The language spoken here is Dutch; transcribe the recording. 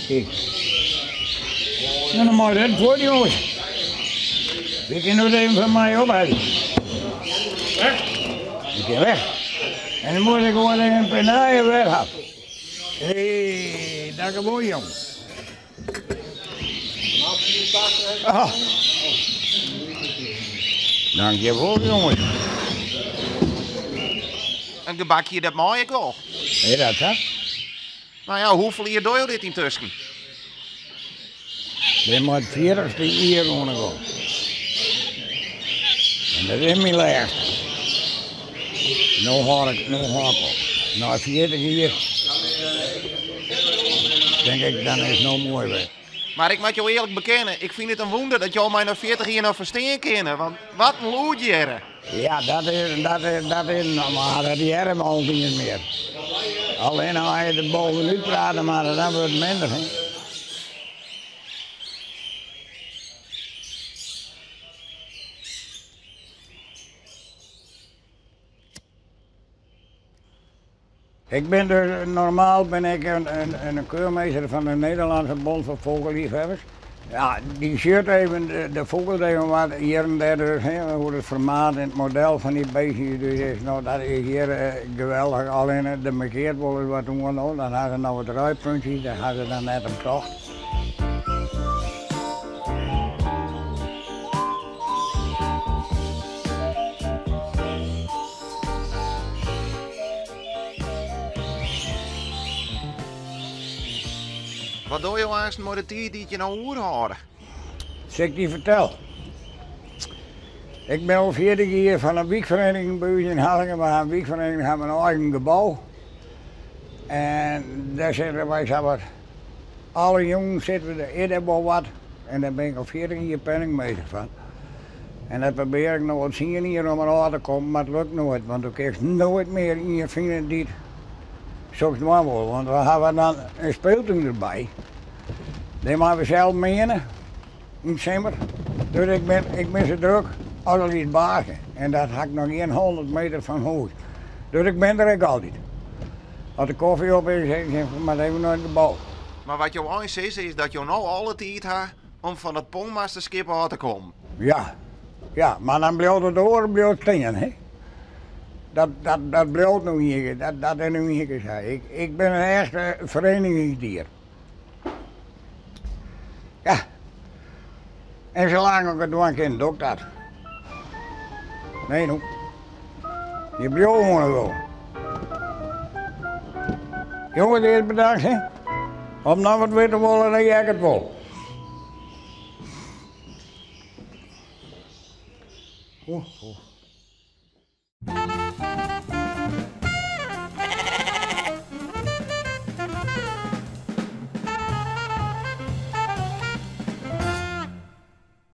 Kijk. Nou, dan moet je het voor, jongens. Je kan nu even van mij ophalen. Weg? Je kan weg. En dan moet ik gewoon even een penaaien weg hebben. Hé, dat is mooi, jongen. Ah. Dankjewel, jongens. Een gebakje, dat mag ik wel. Hé, dat hè? Nou ja, hoeveel hier doe je dit intussen? Je moet 40 hier gewoon gaan. En dat is mijn laagste. Nu ga ik op. Na 40 hier. Denk ik, dan is het nou mooi weer. Maar ik moet jou eerlijk bekennen, ik vind het een wonder dat jou mij na 40 jaar nog verstaan kennen. Want wat een loodje er. Ja, dat is normaal. Dat die hebben al niet meer. Alleen als je er bovenuit praten, maar dan wordt het minder. Hè? Ik ben dus, normaal ben ik een keurmeester van de Nederlandse Bond voor Vogelliefhebbers. Ja, die shirt even de vogeldelen wat hier en daar dus, hoe het formaat en het model van die beestjes dus is. Nou, dat is hier geweldig. Alleen de markeert wel eens wat doen, nou, dan hadden ze nou het ruitpuntje, dat hadden ze dan net een tocht. Wat doe je als met de tijd die je nou horen? Zeg ik die vertel. Ik ben al 40 jaar van een wiekvereniging bij u in Hallingen. We hebben een wiekvereniging, hebben een eigen gebouw. En daar zitten wij zo wat. Alle jongens zitten er in wel wat. En daar ben ik al 40 jaar penningmeester van. En dat probeer ik nog wat zien hier om aan te komen, maar het lukt nooit. Want dan krijg je nooit meer in je vinger die zoals het maar wordt. Want we hebben dan een speeltuin erbij. Die maken we zelf meenemen in december. Dus ik ben zo druk als iets bagen. En dat had ik nog 100 meter van huis. Dus ik ben er ook altijd. Als de koffie op is, zeg ik maar even naar de bal. Maar wat jou eens is dat je nou alle tijd hebt om van het pongmasterschip af te komen. Ja, maar dan blijft het door, blijft het tegen, hè. Dat blijft nog niet, dat is nog niet gezegd. Ik ben een echte verenigingsdier. Ja. En zolang ik het doen kan, doe ik dat. Nee, nou. Je blijft gewoon wel. Jongens, eerst bedankt, hè. Om nou wat weten willen, dan jij het wel. Oh.